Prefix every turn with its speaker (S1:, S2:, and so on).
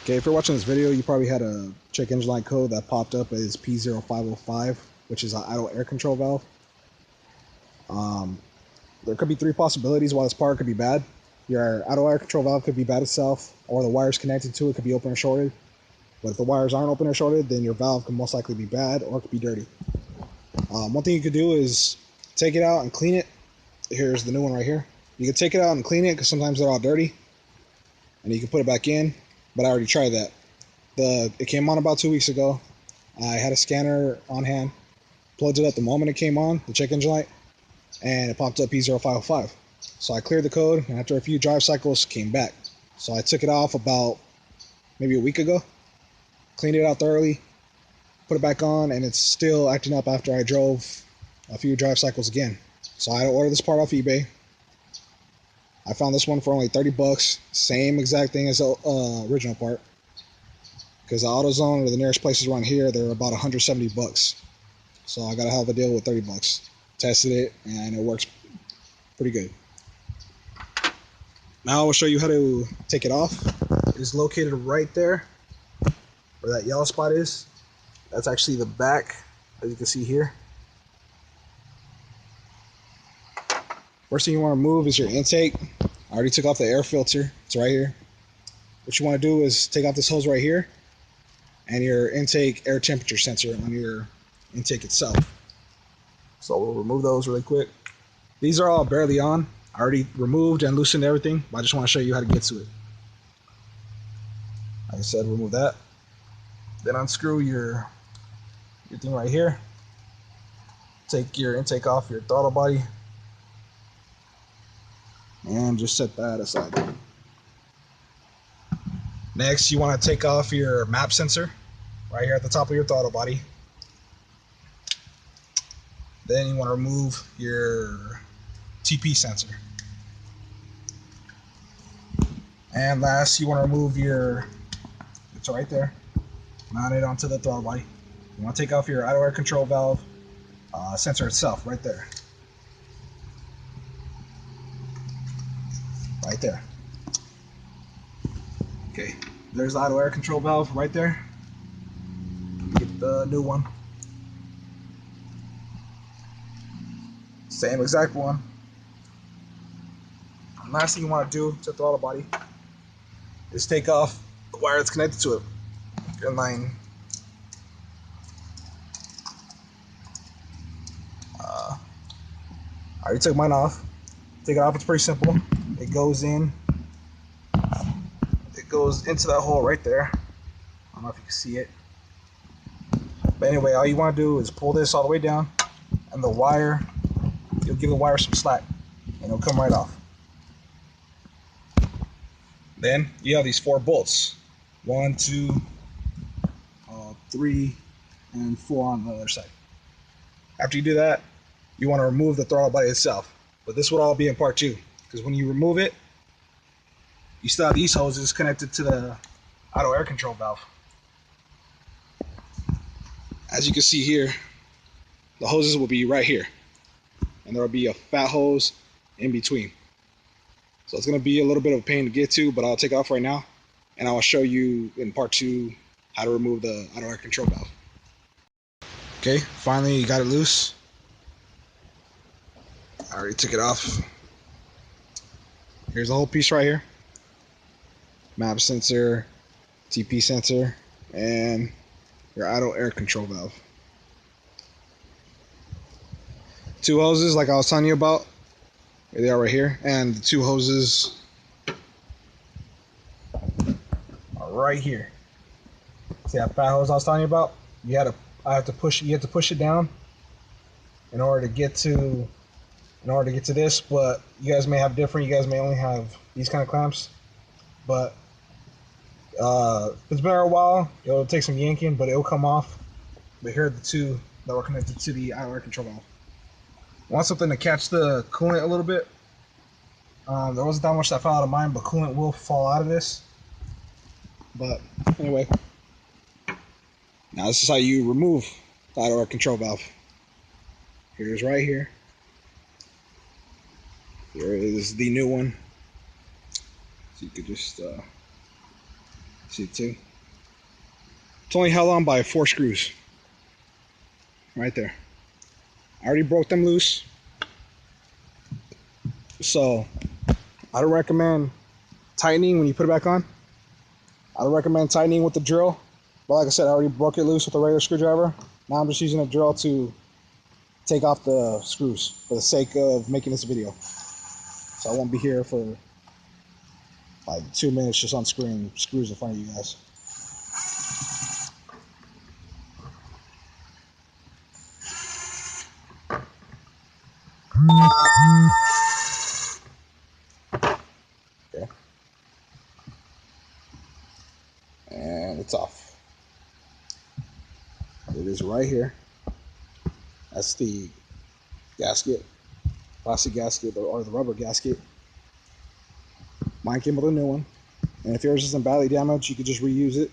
S1: Okay, if you're watching this video, you probably had a check engine light code that popped up as P0505, which is an idle air control valve. There could be three possibilities why this part could be bad. Your idle air control valve could be bad itself, or the wires connected to it could be open or shorted. But if the wires aren't open or shorted, then your valve could most likely be bad or it could be dirty. One thing you could do is take it out and clean it. Here's the new one right here. You can take it out and clean it because sometimes they're all dirty, and you can put it back in. But I already tried that. It came on about 2 weeks ago. I had a scanner on hand, plugged it up the moment it came on, the check engine light, and it popped up P0505. So I cleared the code, and after a few drive cycles, came back. So I took it off about maybe a week ago, cleaned it out thoroughly, put it back on, and it's still acting up after I drove a few drive cycles again. So I had to order this part off eBay. I found this one for only 30 bucks, same exact thing as the original part. Because the AutoZone or the nearest places around here, they're about 170 bucks. So I got to have a deal with 30 bucks. Tested it, and it works pretty good. Now I will show you how to take it off. It is located right there where that yellow spot is. That's actually the back, as you can see here. First thing you want to remove is your intake. I already took off the air filter. It's right here. What you want to do is take off this hose right here and your intake air temperature sensor on your intake itself. So we'll remove those really quick. These are all barely on. I already removed and loosened everything, but I just want to show you how to get to it. Like I said, remove that. Then unscrew your thing right here. Take your intake off your throttle body. And just set that aside. Next, you want to take off your map sensor right here at the top of your throttle body. Then you want to remove your TP sensor. And last, you want to remove it's right there, mount it onto the throttle body. You want to take off your idle air control valve sensor itself right there. Right there. Okay, there's the idle air control valve right there. Get the new one. Same exact one. And last thing you want to do to the throttle body is take off the wire that's connected to it. In line. I already took mine off. Take it off, it's pretty simple. It goes in. It goes into that hole right there. I don't know if you can see it. But anyway, all you want to do is pull this all the way down, and the wire, you'll give the wire some slack, and it'll come right off. Then you have these 4 bolts. 1, 2, 3, and 4 on the other side. After you do that, you want to remove the throttle body itself. But this would all be in part 2, because when you remove it, you still have these hoses connected to the idle air control valve. As you can see here, the hoses will be right here, and there will be a fat hose in between. So it's going to be a little bit of a pain to get to, but I'll take it off right now, and I will show you in part 2 how to remove the idle air control valve. Okay, finally you got it loose. I already took it off. Here's the whole piece right here. Map sensor, TP sensor, and your idle air control valve. 2 hoses like I was telling you about. Here they are right here. And the 2 hoses are right here. See that fat hose I was telling you about? You have to push it down in order to get to this, but you guys may have different. You guys may only have these kind of clamps, but it's been a while. It'll take some yanking, but it'll come off. But here are the 2 that were connected to the idle air control valve. Want something to catch the coolant a little bit. There wasn't that much that fell out of mine, but coolant will fall out of this. But anyway, now this is how you remove the idle air control valve. Here's right here. Here is the new one. So you could just See it too? It's only held on by 4 screws. Right there. I already broke them loose. So I don't recommend tightening when you put it back on. I don't recommend tightening with the drill. But like I said, I already broke it loose with a regular screwdriver. Now I'm just using a drill to take off the screws for the sake of making this video. So I won't be here for like 2 minutes just unscrewing screws in front of you guys. Okay. And it's off. It is right here. That's the gasket, plastic gasket, or the rubber gasket. Mine came with a new one. And if yours isn't badly damaged, you could just reuse it.